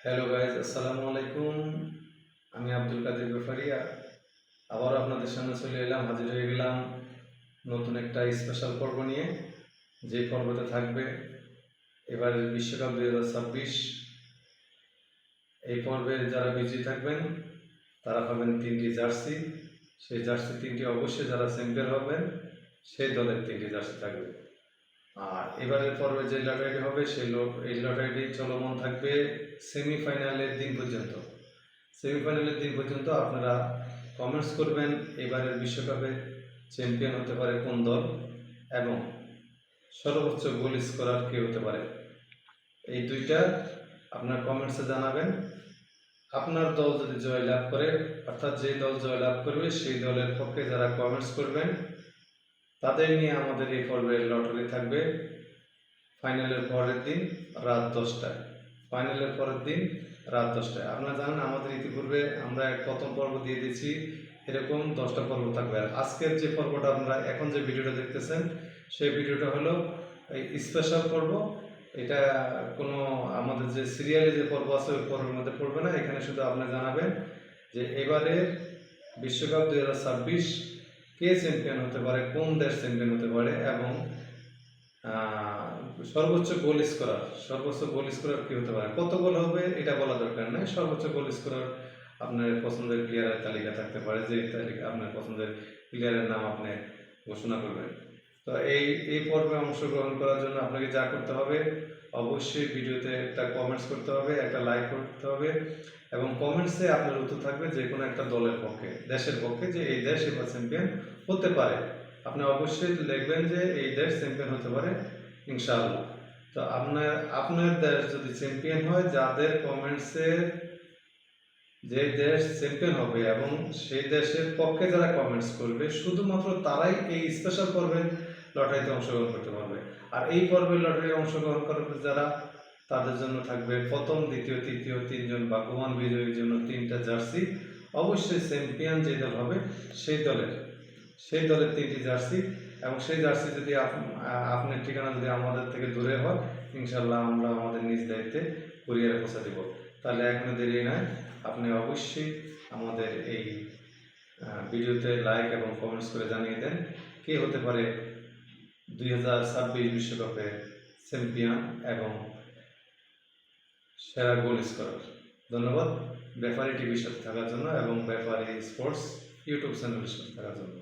Hello guys, আসসালামু আলাইকুম। আমি আব্দুল কাদের ব্যাপারিয়া আবার আপনাদের সামনে চলে এলাম, হাজির হয়ে গেলাম নতুন একটা স্পেশাল পর্ব নিয়ে। যে পর্বতে থাকবে এবারের বিশ্বকাপ 2026। এই পর্বে যারা বিজয়ী থাকবেন তারা পাবেন 3টি জার্সি। সেই জার্সি 3টি অবশ্যই যারা চ্যাম্পিয়ন হবেন সেই দলের 3টি জার্সি থাকবে। আর এবারের পর্বে যে লটারিটি হবে এই লটারিটি চলমান থাকবে সেমিফাইনালের দিন পর্যন্ত। সেমিফাইনালের দিন পর্যন্ত আপনারা কমেন্টস করবেন এবারের বিশ্বকাপে চ্যাম্পিয়ন হতে পারে কোন দল এবং সর্বোচ্চ গোল স্কোরার কে হতে পারে। এই দুইটা আপনার কমেন্টসে জানাবেন। আপনার দল যদি জয়লাভ করে, অর্থাৎ যে দল জয়লাভ করবে সেই দলের পক্ষে যারা কমেন্টস করবেন তাদের নিয়ে আমাদের এই পর্বের লটারি থাকবে ফাইনালের পরের দিন রাত 10টায়। ফাইনালের পরের দিন রাত 10টায়। আপনারা জানেন আমাদের ইতিপূর্বে আমরা প্রথম পর্ব দিয়ে দিয়েছি, এরকম 10টা পর্ব থাকবে। আর আজকের যে পর্বটা আপনারা এখন যে ভিডিওটা দেখতেছেন সেই ভিডিওটা হলো এই স্পেশাল পর্ব। এটা কোনো আমাদের যে সিরিয়ালে যে পর্ব আছে ওই পর্বের মধ্যে পড়বে না। এখানে শুধু আপনি জানাবেন যে এবারের বিশ্বকাপ 2026 কে চ্যাম্পিয়ন হতে পারে, কোন দেশ চ্যাম্পিয়ন হতে পারে এবং সর্বোচ্চ গোল স্কোরার কি হতে পারে। কত গোল হবে এটা বলা দরকার নাই, সর্বোচ্চ গোল স্কোরার আপনার পছন্দের প্লেয়ারের তালিকা থাকতে পারে, যে তালিকা আপনার পছন্দের প্লেয়ারের নাম আপনি ঘোষণা করবেন। তো এই পর্বে অংশগ্রহণ করার জন্য আপনাকে যা করতে হবে, অবশ্যই ভিডিওতে একটা কমেন্টস করতে হবে, একটা লাইক করতে হবে এবং কমেন্টসে আপনার উত্তর থাকবে যে কোনো একটা দলের পক্ষে, দেশের পক্ষে, যে এই দেশ এবার চ্যাম্পিয়ন হতে পারে। আপনি অবশ্যই লিখবেন যে এই দেশ চ্যাম্পিয়ন হতে পারে ইনশাআল্লাহ। তো আপনার দেশ যদি চ্যাম্পিয়ন হয়, যাদের কমেন্টসে যে দেশ চ্যাম্পিয়ন হবে এবং সেই দেশের পক্ষে যারা কমেন্টস করবে শুধুমাত্র তারাই এই স্পেশাল পর্বে লটারিতে অংশগ্রহণ করতে পারবে। আর এই পর্বের লটারিতে অংশগ্রহণ করবে যারা, তাদের জন্য থাকবে প্রথম, দ্বিতীয়, তৃতীয় 3জন ভাগ্যবান বিজয়ীর জন্য 3টা জার্সি। অবশ্যই চ্যাম্পিয়ন যে দল হবে সেই দলের 3টি জার্সি। এবং সেই জার্সি যদি আপনার ঠিকানা যদি আমাদের থেকে দূরে হয়, ইনশাল্লাহ আমরা আমাদের নিজ দায়িত্বে কুরিয়ারে পৌঁছে দেব। তাহলে এখনো দেরি নয়, আপনি অবশ্যই আমাদের এই ভিডিওতে লাইক এবং কমেন্টস করে জানিয়ে দেন কে হতে পারে 2026 বিশ্বকাপের চ্যাম্পিয়ন এবং সেরা গোল স্কোরার। ধন্যবাদ ব্যাপারী টিভির সাথে থাকার জন্য এবং ব্যাপারী স্পোর্টস ইউটিউব চ্যানেলের সাথে থাকার জন্য।